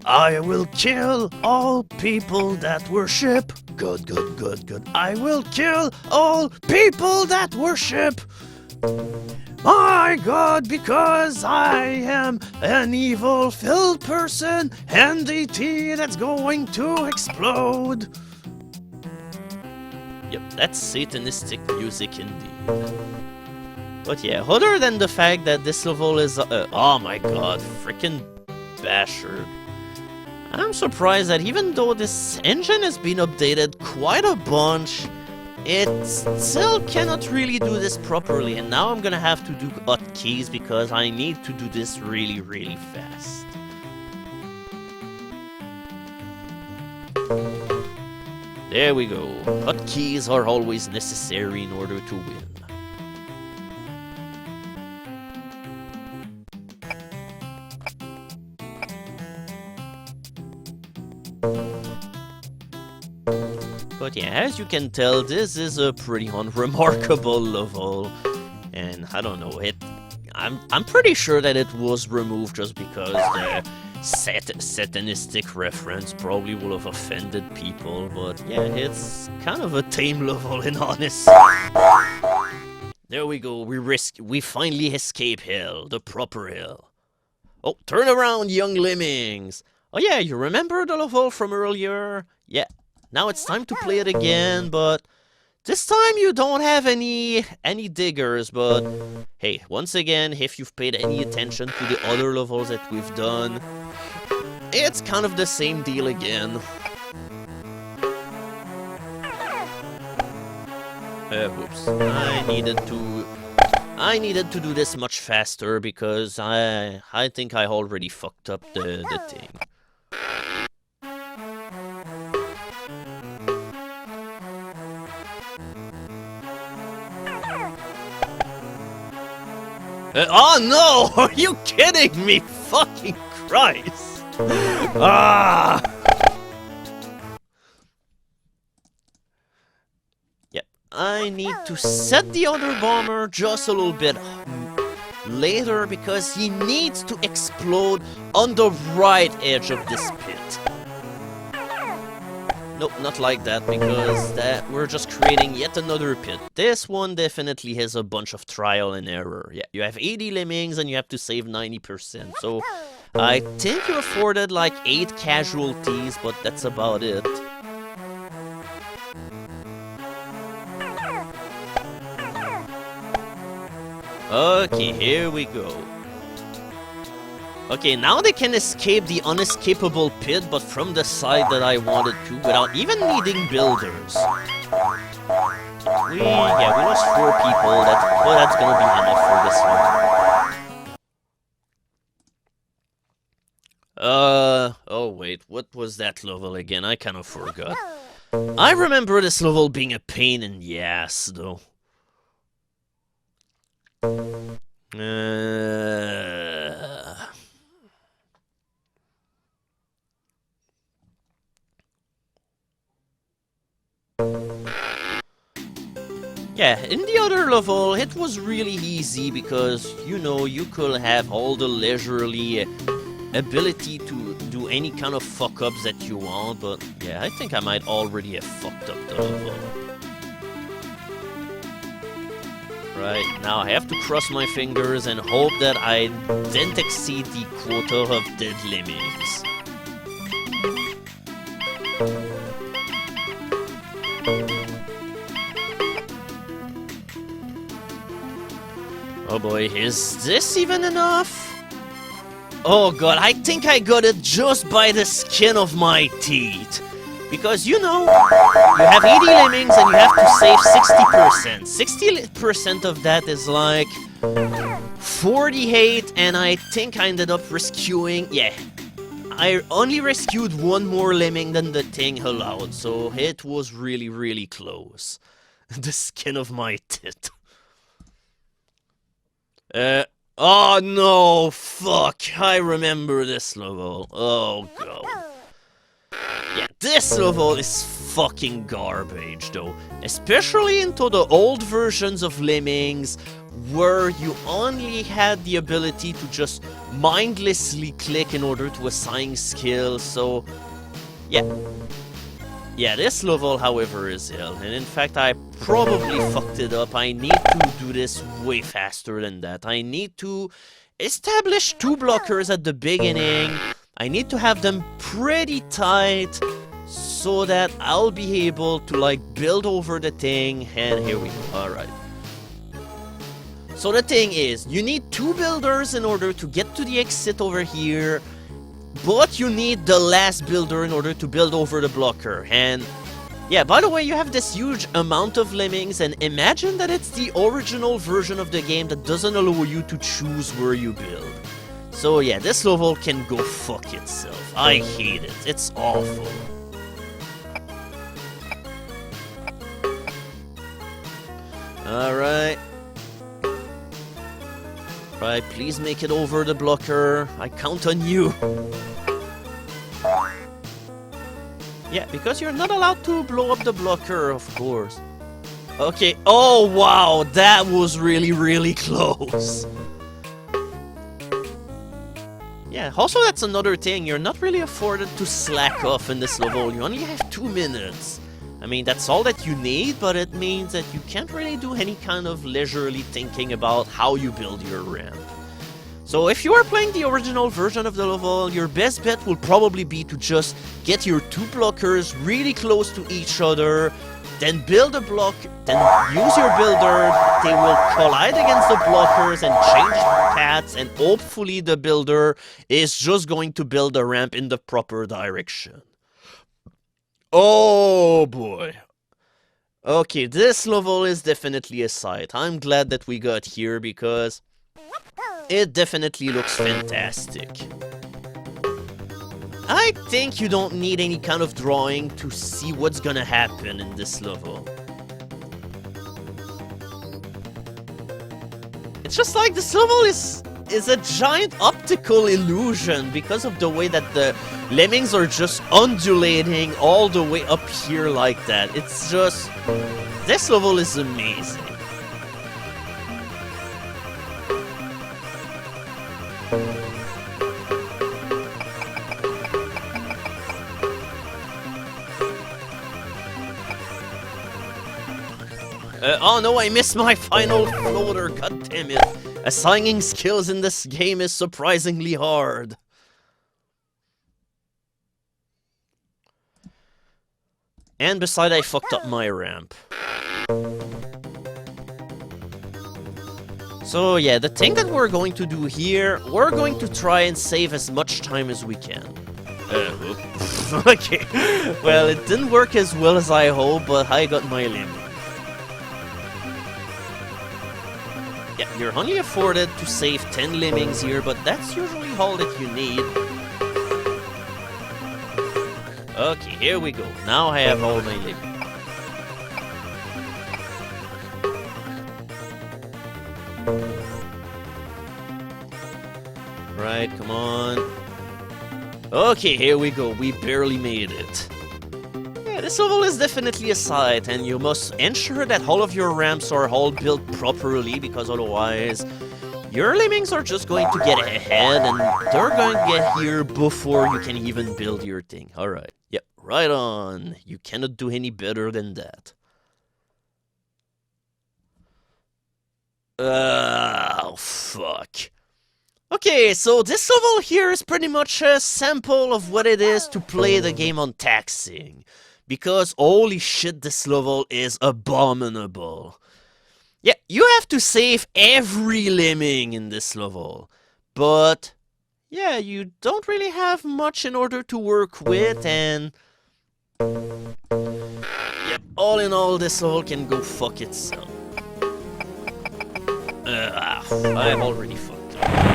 I will kill all people that worship. Good. I will kill all people that worship my God, because I am an evil-filled person, entity that's going to explode. Yep, that's Satanistic music indeed. But yeah, other than the fact that this level is... oh my god, freaking Basher. I'm surprised that even though this engine has been updated quite a bunch, it still cannot really do this properly, and now I'm gonna have to do hotkeys because I need to do this really, really fast. There we go. Hotkeys are always necessary in order to win. But yeah, as you can tell, this is a pretty unremarkable level, and I don't know, I'm pretty sure that it was removed just because the satanistic reference probably will have offended people, but yeah, it's kind of a tame level in honesty. There we go, we finally escape hell, the proper hell. Oh, turn around, young lemmings! Oh yeah, you remember the level from earlier? Yeah. Now it's time to play it again, but this time you don't have any diggers, but hey, once again, if you've paid any attention to the other levels that we've done, it's kind of the same deal again. Whoops. I needed to do this much faster because I think I already fucked up the thing. Oh no! Are you kidding me? Fucking Christ! Ah! Yep. I need to set the other bomber just a little bit later because he needs to explode on the right edge of this pit. Nope, not like that, because we're just creating yet another pit. This one definitely has a bunch of trial and error. Yeah, you have 80 lemmings and you have to save 90%. So I think you afforded like 8 casualties, but that's about it. Okay, here we go. Okay, now they can escape the unescapable pit, but from the side that I wanted to, without even needing builders. We lost 4 people, but that's gonna be enough for this one. Oh wait, what was that level again? I kind of forgot. I remember this level being a pain in the ass, though. Yeah, in the other level, it was really easy because, you know, you could have all the leisurely ability to do any kind of fuck-ups that you want, but yeah, I think I might already have fucked up the level. Right, now I have to cross my fingers and hope that I didn't exceed the quota of dead lemmings. Oh boy, is this even enough? Oh god, I think I got it just by the skin of my teeth. Because, you know, you have 80 lemmings and you have to save 60%. 60% of that is like 48, and I think I ended up rescuing... Yeah, I only rescued 1 more lemming than the thing allowed, so it was really, really close. The skin of my teeth. Oh no, fuck, I remember this level. Oh god. Yeah, this level is fucking garbage though. Especially into the old versions of Lemmings, where you only had the ability to just mindlessly click in order to assign skills, so... Yeah. Yeah, this level, however, is hell, and in fact, I probably fucked it up. I need to do this way faster than that. I need to establish 2 blockers at the beginning. I need to have them pretty tight so that I'll be able to, like, build over the thing, and here we go. Alright. So the thing is, you need 2 builders in order to get to the exit over here, but you need the last builder in order to build over the blocker. And yeah, by the way, you have this huge amount of lemmings, and imagine that it's the original version of the game that doesn't allow you to choose where you build. So yeah, this level can go fuck itself. I hate it. It's awful. Alright. Right, please make it over the blocker. I count on you. Yeah, because you're not allowed to blow up the blocker, of course. Okay, oh wow, that was really, really close. Yeah, also that's another thing, you're not really afforded to slack off in this level. You only have 2 minutes. I mean, that's all that you need, but it means that you can't really do any kind of leisurely thinking about how you build your ramp. So if you are playing the original version of the level, your best bet will probably be to just get your 2 blockers really close to each other, then build a block, then use your builder, they will collide against the blockers and change paths, and hopefully the builder is just going to build a ramp in the proper direction. Oh boy. Okay, this level is definitely a sight. I'm glad that we got here because it definitely looks fantastic. I think you don't need any kind of drawing to see what's gonna happen in this level. It's just like this level is is a giant optical illusion because of the way that the lemmings are just undulating all the way up here like that. It's just... this level is amazing. Oh no, I missed my final floater, god damn it. Assigning skills in this game is surprisingly hard. And besides, I fucked up my ramp. So yeah, the thing that we're going to do here, we're going to try and save as much time as we can. Okay. Well, it didn't work as well as I hoped, but I got my limit. Yeah, you're only afforded to save 10 lemmings here, but that's usually all that you need. Okay, here we go. Now I have all my lemmings. Right, come on. Okay, here we go. We barely made it. Yeah, this level is definitely a sight, and you must ensure that all of your ramps are all built properly, because otherwise your lemmings are just going to get ahead, and they're going to get here before you can even build your thing. Alright, yep, right on. You cannot do any better than that. Oh, fuck. Okay, so this level here is pretty much a sample of what it is to play the game on Taxing. Because holy shit, this level is abominable. Yeah, you have to save every lemming in this level. But, yeah, you don't really have much in order to work with, and... yep, all in all, this level can go fuck itself. I've already fucked up.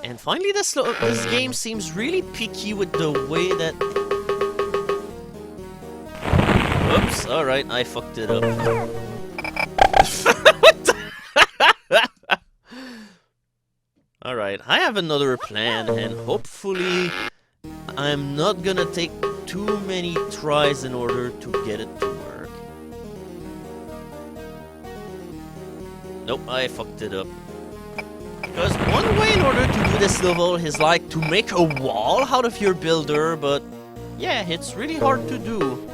And finally, this game seems really picky with the way that... Oops, alright, I fucked it up. Alright, I have another plan, and hopefully I'm not gonna take too many tries in order to get it to work. Nope, I fucked it up. Because one way in order to do this level is like to make a wall out of your builder, but yeah, it's really hard to do.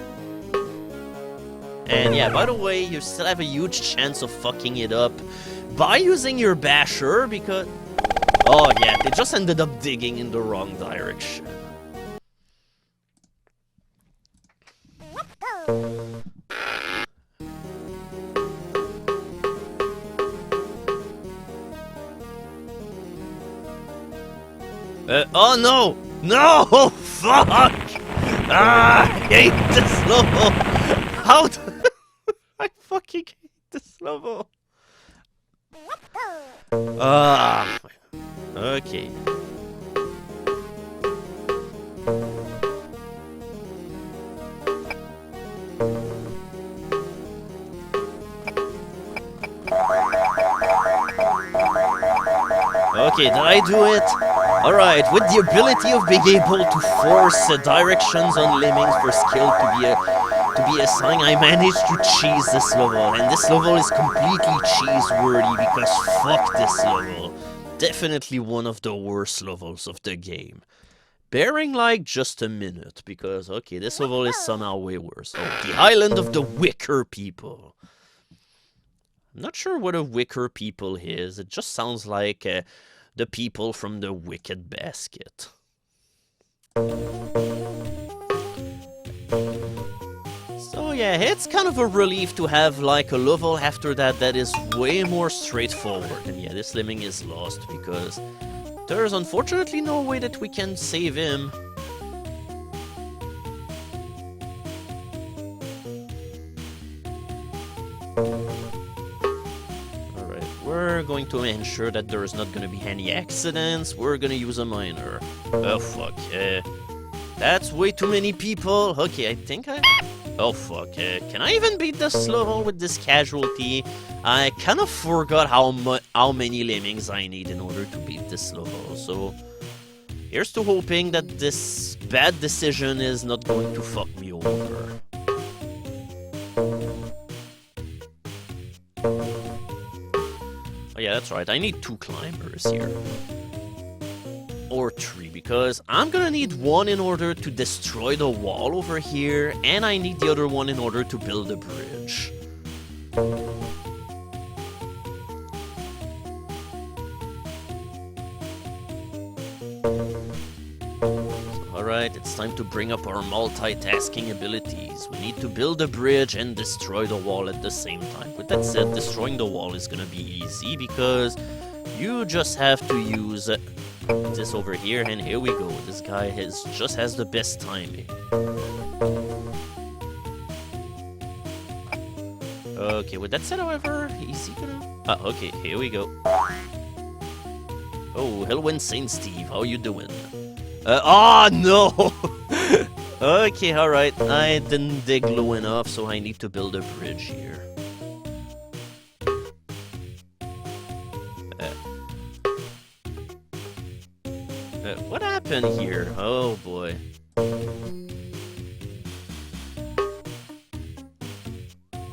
And yeah, by the way, you still have a huge chance of fucking it up by using your basher, because... oh yeah, they just ended up digging in the wrong direction. Oh no! No! Fuck! I hate this level! How do... I fucking hate this level! Okay. Okay, did I do it? Alright, with the ability of being able to force directions on lemmings for skill to be assigned, I managed to cheese this level, and this level is completely cheese-worthy because fuck this level. Definitely one of the worst levels of the game. Bearing like just a minute, because okay, this level is somehow way worse. Oh, the island of the Wicker people. I'm not sure what a Wicker people is, it just sounds like the people from the Wicked Basket. So yeah, it's kind of a relief to have like a level after that that is way more straightforward. And yeah, this lemming is lost because there's unfortunately no way that we can save him. We're going to ensure that there is not going to be any accidents. We're going to use a miner. Oh, fuck. That's way too many people. Okay, I think I... Oh fuck, can I even beat this level with this casualty? I kind of forgot how many lemmings I need in order to beat this level, so here's to hoping that this bad decision is not going to fuck me over. Oh yeah, that's right, I need 2 climbers here. Or 3, because I'm gonna need one in order to destroy the wall over here, and I need the other one in order to build a bridge. Alright, it's time to bring up our multitasking abilities. We need to build a bridge and destroy the wall at the same time. With that said, destroying the wall is gonna be easy, because you just have to use this over here, and here we go. This guy just has the best timing. Okay, with that said, however, is he gonna... Ah, okay, here we go. Oh, hello, Insane Steve, how you doing? Oh, no! Okay, alright, I didn't dig low enough, so I need to build a bridge here. What happened here? Oh boy.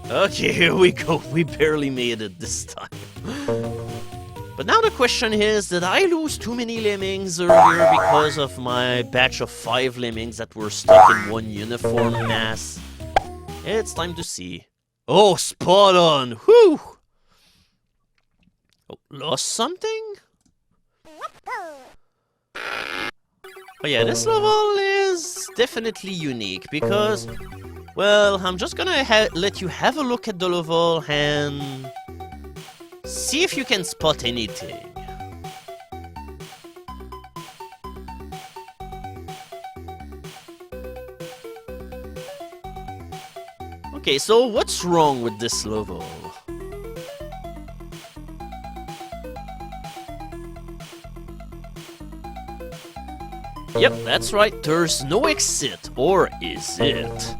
Okay, here we go. We barely made it this time. But now the question is, did I lose too many lemmings earlier because of my batch of 5 lemmings that were stuck in one uniform mass? It's time to see. Oh, spot on! Whew! Oh, lost something? Oh yeah, this level is definitely unique because, well, I'm just gonna let you have a look at the level and see if you can spot anything. Okay, so what's wrong with this level? Yep, that's right, there's no exit, or is it?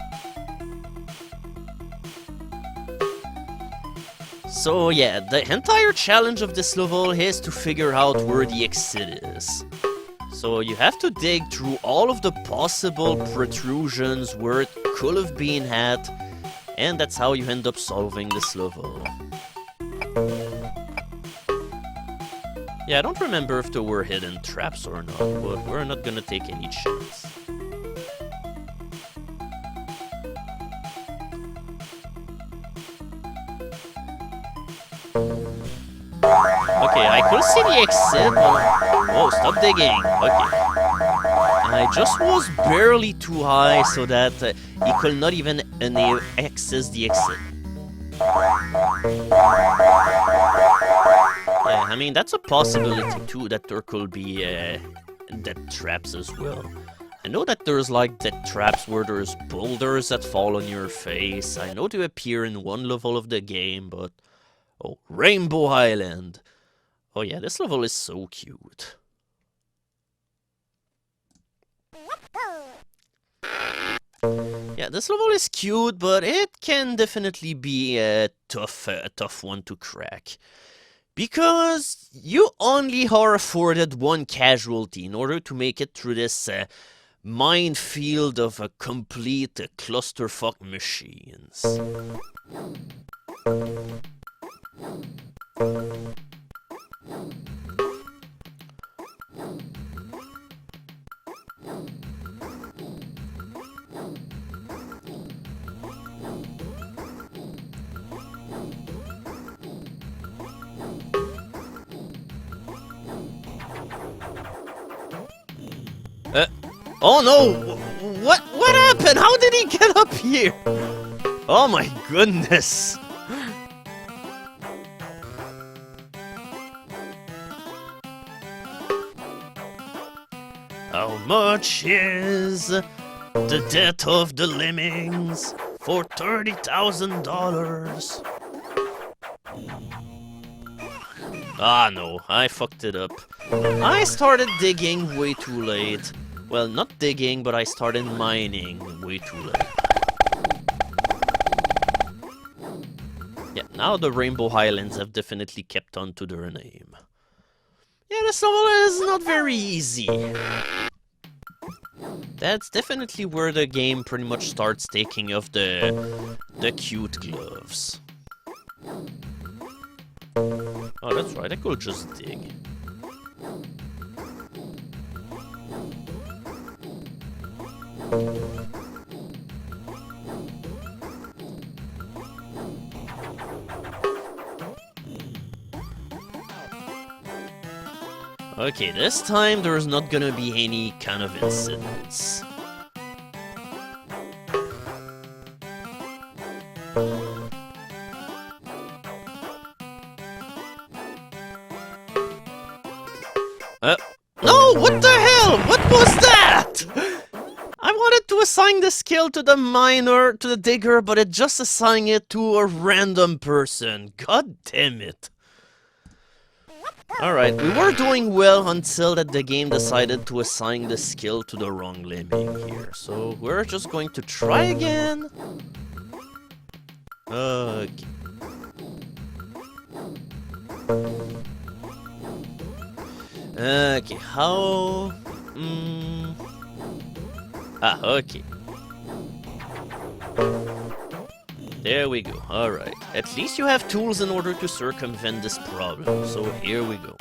So yeah, the entire challenge of this level is to figure out where the exit is. So you have to dig through all of the possible protrusions where it could have been at, and that's how you end up solving this level. Yeah, I don't remember if there were hidden traps or not, but we're not gonna take any chance. Okay, I could see the exit, but... Whoa, stop digging! Okay. I just was barely too high so that he could not even access the exit. Yeah, I mean, that's a possibility too, that there could be death traps as well. I know that there's like death traps where there's boulders that fall on your face. I know they appear in one level of the game, but... Oh, Rainbow Island! Oh yeah, this level is so cute. Yeah, this level is cute, but it can definitely be a tough one to crack. Because you only are afforded one casualty in order to make it through this minefield of a complete clusterfuck machines. Oh no! What happened? How did he get up here? Oh my goodness! How much is the death of the Lemmings for $30,000? Ah no, I fucked it up. I started digging way too late. Well, not digging, but I started mining way too late. now the Rainbow Highlands have definitely kept on to their name. Yeah, this level is not very easy. That's definitely where the game pretty much starts taking off the cute gloves. Oh, that's right, I could just dig. Okay, this time there's not gonna be any kind of incidents. No! What the hell? What was that? I wanted to assign the skill to the miner, to the digger, but it just assigned it to a random person. God damn it. Alright, we were doing well until that the game decided to assign the skill to the wrong lemming here. So we're just going to try again. Okay. Okay, how... okay. There we go, alright. At least you have tools in order to circumvent this problem, so here we go.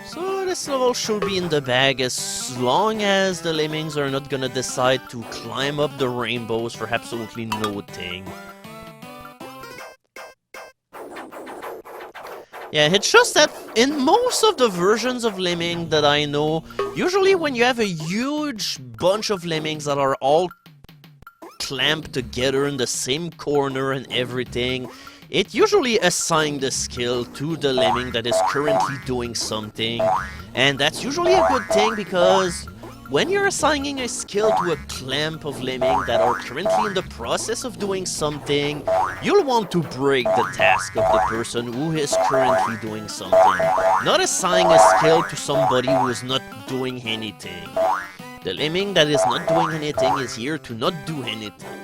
So this level should be in the bag as long as the lemmings are not gonna decide to climb up the rainbows for absolutely no thing. Yeah, it's just that in most of the versions of Lemming that I know, usually when you have a huge bunch of lemmings that are all clamped together in the same corner and everything, it usually assigns the skill to the lemming that is currently doing something, and that's usually a good thing because when you're assigning a skill to a clamp of lemming that are currently in the process of doing something, you'll want to break the task of the person who is currently doing something, not assigning a skill to somebody who is not doing anything. The lemming that is not doing anything is here to not do anything.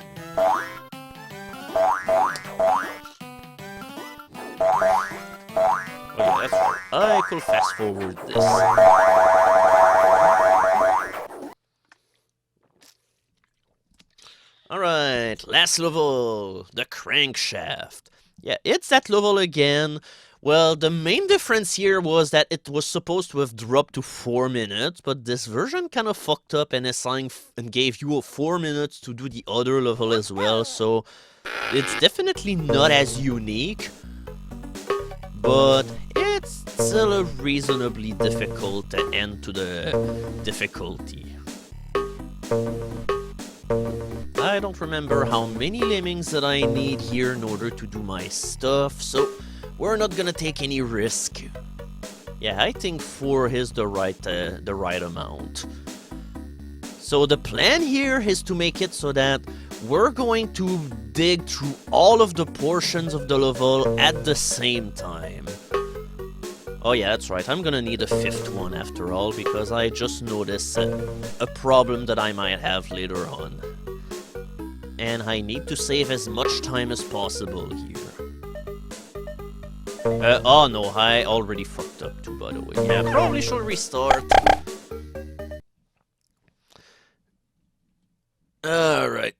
Okay, that's right. I could fast forward this. Alright, last level, the crankshaft. Yeah, it's that level again. Well, the main difference here was that it was supposed to have dropped to 4 minutes, but this version kind of fucked up and assigned and gave you 4 minutes to do the other level as well, so it's definitely not as unique, but it's still a reasonably difficult end to the difficulty. I don't remember how many lemmings that I need here in order to do my stuff, so we're not gonna take any risk. Yeah, I think 4 is the right amount. So the plan here is to make it so that we're going to dig through all of the portions of the level at the same time. Oh yeah, that's right, I'm gonna need a 5th one after all, because I just noticed a problem that I might have later on. And I need to save as much time as possible here. Oh no, I already fucked up too, by the way. Yeah, probably should restart. Alright.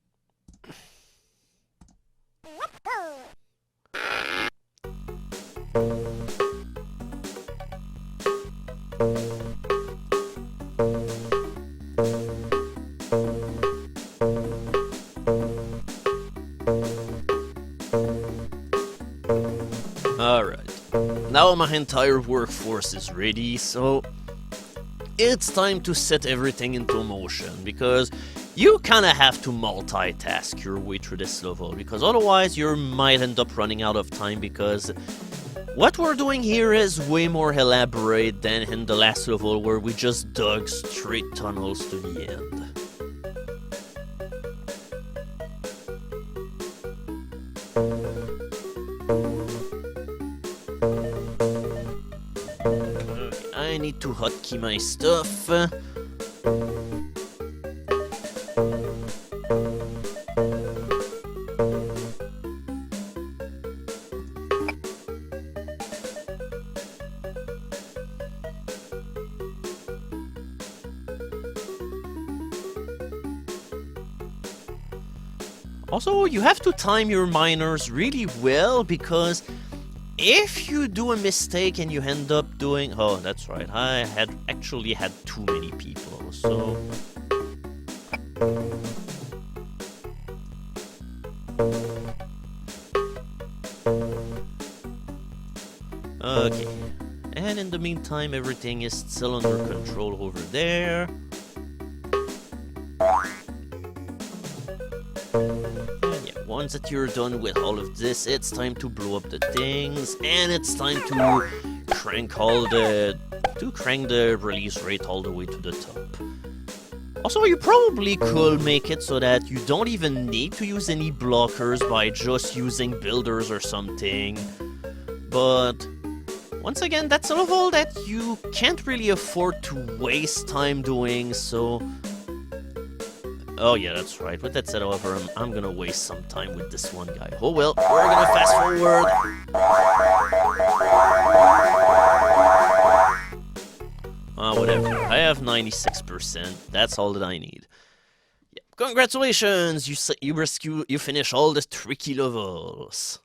Now my entire workforce is ready, so it's time to set everything into motion, because you kinda have to multitask your way through this level, because otherwise you might end up running out of time, because what we're doing here is way more elaborate than in the last level where we just dug straight tunnels to the end. I need to hotkey my stuff. Also, you have to time your miners really well, because if you do a mistake and you end up doing... Oh, that's right, I actually had too many people, so... Okay, and in the meantime, everything is still under control over there. And yeah, once that you're done with all of this, it's time to blow up the things, and it's time to crank the release rate all the way to the top. Also, you probably could make it so that you don't even need to use any blockers by just using builders or something. But once again, that's a level that you can't really afford to waste time doing, so... Oh yeah, that's right. With that said, however, I'm gonna waste some time with this one guy. Oh well, we're gonna fast forward. Whatever. I have 96%. That's all that I need. Yeah. Congratulations! You finish all the tricky levels.